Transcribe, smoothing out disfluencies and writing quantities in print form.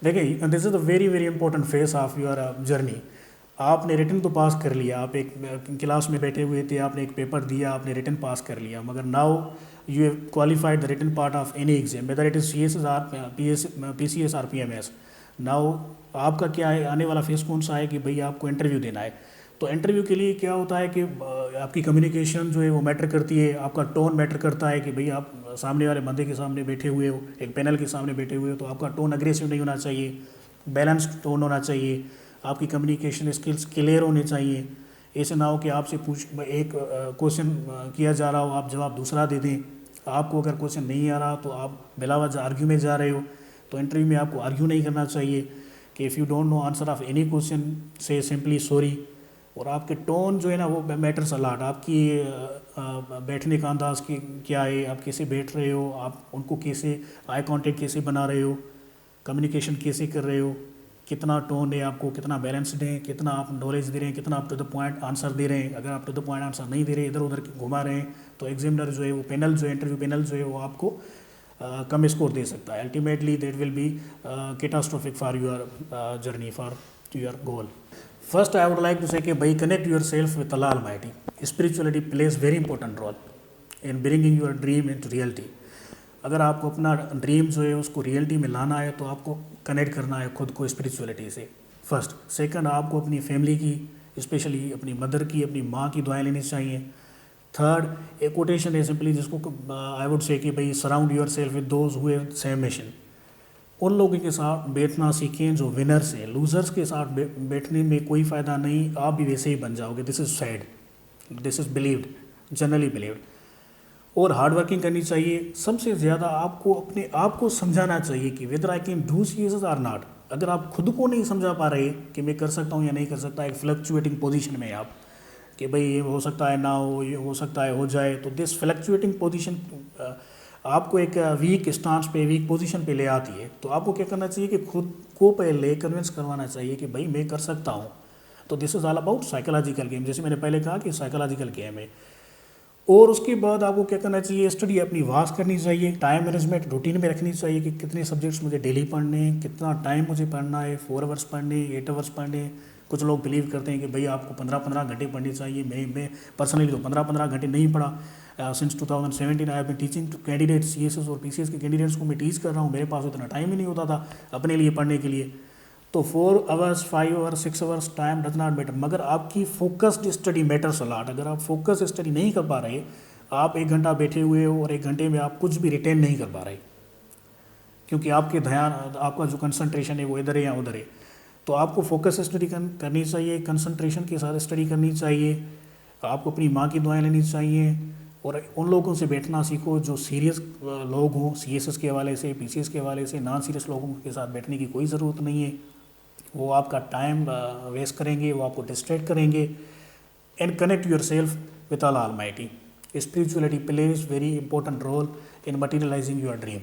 देखिए, this is a very very important face of your journey. आपने written तो पास कर लिया, आप एक क्लास में बैठे हुए थे, आपने एक पेपर दिया, आपने रिटन पास कर लिया, मगर now you have qualified the written part of any exam, whether it is C S S R P C S R P M S. Now आपका क्या है, आने वाला फेस कौन सा है कि भाई आपको इंटरव्यू देना है। तो इंटरव्यू के लिए क्या होता है कि आपकी कम्युनिकेशन जो है वो मैटर करती है, आपका टोन मैटर करता है कि भाई आप सामने वाले बंदे के सामने बैठे हुए हो, एक पैनल के सामने बैठे हुए हो, तो आपका टोन अग्रेसिव नहीं होना चाहिए, बैलेंस टोन होना चाहिए, आपकी कम्युनिकेशन स्किल्स क्लियर होने चाहिए। ऐसे ना हो कि आपसे पूछ एक क्वेश्चन किया जा रहा हो, आप जवाब दूसरा दे दें। आपको अगर क्वेश्चन नहीं आ रहा तो आप बिला वजह आर्ग्यू में जा रहे हो, तो इंटरव्यू में आपको आर्ग्यू नहीं करना चाहिए कि if you don't know answer of any question से सिंपली सॉरी। और आपके टोन जो है ना वो मैटर्स अलाट, आपकी बैठने का अंदाज की क्या है, आप कैसे बैठ रहे हो, आप उनको कैसे आई कांटेक्ट कैसे बना रहे हो, कम्युनिकेशन कैसे कर रहे हो, कितना टोन है आपको, कितना बैलेंस्ड है, कितना आप नॉलेज दे रहे हैं, कितना आप टू द पॉइंट आंसर दे रहे हैं। अगर आप टू द पॉइंट आंसर नहीं दे रहे, इधर उधर घुमा रहे हैं, तो एग्जामिनर जो है वो पैनल जो है, इंटरव्यू पैनल जो है वो आपको कम स्कोर दे सकता है। Ultimately that will be catastrophic for your journey, for your goal. First, I would like to say कि भाई connect yourself with Allah Almighty. Spirituality plays very important role in bringing your dream into reality. अगर आपको अपना dream जो है उसको reality में लाना है तो आपको कनेक्ट करना है खुद को स्पिरिचुअलिटी से। फर्स्ट। सेकंड, आपको अपनी फैमिली की, स्पेशली अपनी मदर की, अपनी माँ की दुआएं लेनी चाहिए। थर्ड, एक कोटेशन है सिंपली जिसको आई वुड से कि भाई surround your self with those who have same mission. उन लोगों के साथ बैठना सीखें जो विनर्स हैं। लूज़र्स के साथ बैठने में कोई फ़ायदा नहीं, आप भी वैसे ही बन जाओगे। This is sad, this is believed, generally believed. और हार्ड वर्किंग करनी चाहिए। सबसे ज़्यादा आपको अपने आप को समझाना चाहिए कि वेदर आई कैन डू चीज़ आर नॉट। अगर आप खुद को नहीं समझा पा रहे कि मैं कर सकता हूँ या नहीं कर सकता, एक फ्लक्चुएटिंग पोजीशन में आप कि भाई ये हो सकता है ना हो, ये हो सकता है हो जाए, तो दिस फ्लक्चुएटिंग पोजीशन आपको एक वीक स्टांस पे, वीक पोजीशन पे ले आती है। तो आपको क्या करना चाहिए कि खुद को पहले कन्विंस करवाना चाहिए कि भाई मैं कर सकता हूँ। तो this is all about psychological game, जैसे मैंने पहले कहा कि साइकोलॉजिकल गेम है। और उसके बाद आपको क्या करना चाहिए, स्टडी अपनी वास्ट करनी चाहिए, टाइम मैनेजमेंट रूटीन में रखनी चाहिए कि कितने सब्जेक्ट्स मुझे डेली पढ़ने हैं, कितना टाइम मुझे पढ़ना है, 4 आवर्स पढ़ने, 8 आवर्स पढ़ने। कुछ लोग बिलीव करते हैं कि भाई आपको 15-15 घंटे पढ़ने चाहिए। मैं पर्सनली तो 15-15 घंटे नहीं पढ़ा। Since 2017 I have been teaching to candidates, CSS और पीसीएस के कैंडिडेट्स को मैं टीच कर रहा हूँ। मेरे पास उतना टाइम ही नहीं होता था अपने लिए पढ़ने के लिए। तो 4 hours, 5 hours, 6 hours time does not matter, मगर आपकी फोकस्ड स्टडी मैटर्स अलॉट। अगर आप फोकस स्टडी नहीं कर पा रहे, आप 1 घंटा बैठे हुए हो और 1 घंटे में आप कुछ भी रिटेन नहीं कर पा रहे, क्योंकि आपके ध्यान, आपका जो कंसंट्रेशन है वो इधर है या उधर है। तो आपको फोकस स्टडी करनी चाहिए, कंसंट्रेशन के साथ स्टडी करनी चाहिए। आपको अपनी माँ की दुआएं लेनी चाहिए और उन लोगों से बैठना सीखो जो सीरियस लोग हों। सीएसएस के हवाले से, पीसीएस के हवाले से नॉन सीरियस लोगों के साथ बैठने की कोई ज़रूरत नहीं है। वो आपका टाइम वेस्ट करेंगे, वो आपको डिस्ट्रैक्ट करेंगे। And connect your self with Allah almighty. Spirituality plays very important role in materializing your dream.